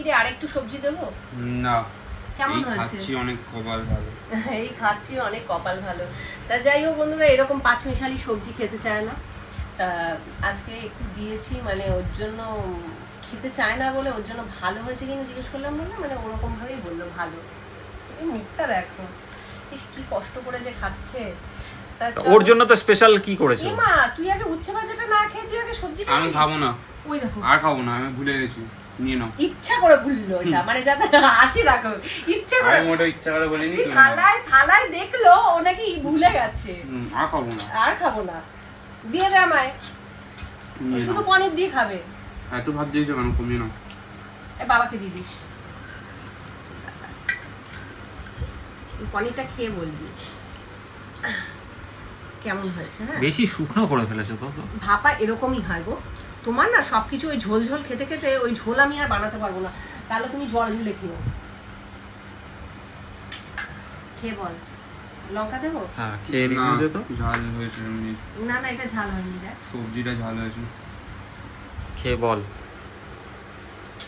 রে আরেকটু সবজি দেবো? না, কেমন হয়েছে? খাচ্ছি অনেক কপাল ভালো। এই খাচ্ছি অনেক কপাল ভালো। তা যাই হোক বন্ধুরা, এরকম পাঁচমিশালি সবজি খেতে চায় না, তা আজকে একটু দিয়েছি, মানে ওর জন্য খেতে চায় না বলে ওর জন্য ভালো হয়েছে কিনা জিজ্ঞেস করলাম বলে, মানে ওরকম ভাবেই বললো ভালো। এই মুখটা দেখো, ইস কি কষ্ট করে যে খাচ্ছে। তা ওর জন্য তো স্পেশাল কি করেছো? মা তুই আগে উচ্ছে ভাজাটা না খেয়ে তুই আগে সবজিটা আমি খাবো না, ওই দেখো আর খাবো না, আমি ভুলে গেছি, নিয়ে নাও। ইচ্ছা করে ভুললো এটা, মানে যাতে হাসি রাখো, ইচ্ছা করে। আমি মোটা ইচ্ছা করে বলিনি। তুই থালায় দেখলো ও নাকি ভুলে গেছে। আর খাবো না, আর খাবো না, দিয়ে দে আমায়, শুধু পনির দিয়ে খাবে। এত ভাত দিয়েছো কেন, কমিয়ে নাও। বাবাকে দিয়ে দিস, পনিরটা খেয়ে বলবি কেমন হয়েছে। হ্যাঁ বেশি শুকনো করে ফেলেছো তো। ভাপা এরকমই হয় গো, তোমার না সবকিছু ওই ঝোল ঝোল খেতে খেতে ওই ঝোল আমি আর বানাতে পারবো না, তাহলে তুমি জল ঢেলে খেও। খেয়ে বল, লঙ্কা দেবো? হ্যাঁ খেয়ে রিভিউ দে তো। ঝাল হয়েছে এমনি, না না এটা ঝাল হয়নি, দেখ সবজিটা ঝাল হয়েছে। খেয়ে বল।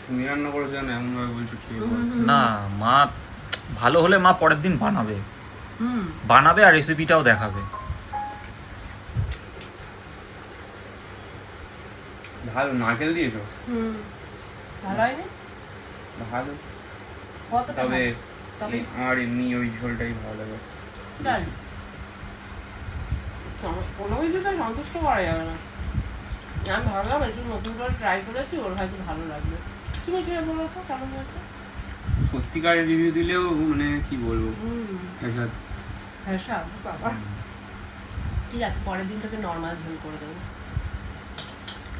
তুমি রান্না করেছো না, এমন ভাবে বলছো খেয়ে বল। না মা ভালো হলে মা পরের দিন বানাবে আর রেসিপিটাও দেখাবে। ভালো, নারকেল দিয়েছো? ভালো হয়নি? ভালো, কতটা তবে ভালো? তবে আমার এমনি ওই ঝোলটাই ভালো লাগে। ডাল কোনো কিছুতে সন্তুষ্ট করা যাবে না। আমি ভাবলাম একটু নতুন করে ট্রাই করেছি, ওর হয়তো ভালো লাগবে। তুমি খেয়ে বলো তো কেমন হয়েছে। সত্যিকারের রিভিউ দিলেও মানে কি বলবো, হ্যাঁ বাবা ঠিক আছে, পরের দিন তোকে নর্মাল ঝোল করে দেবো।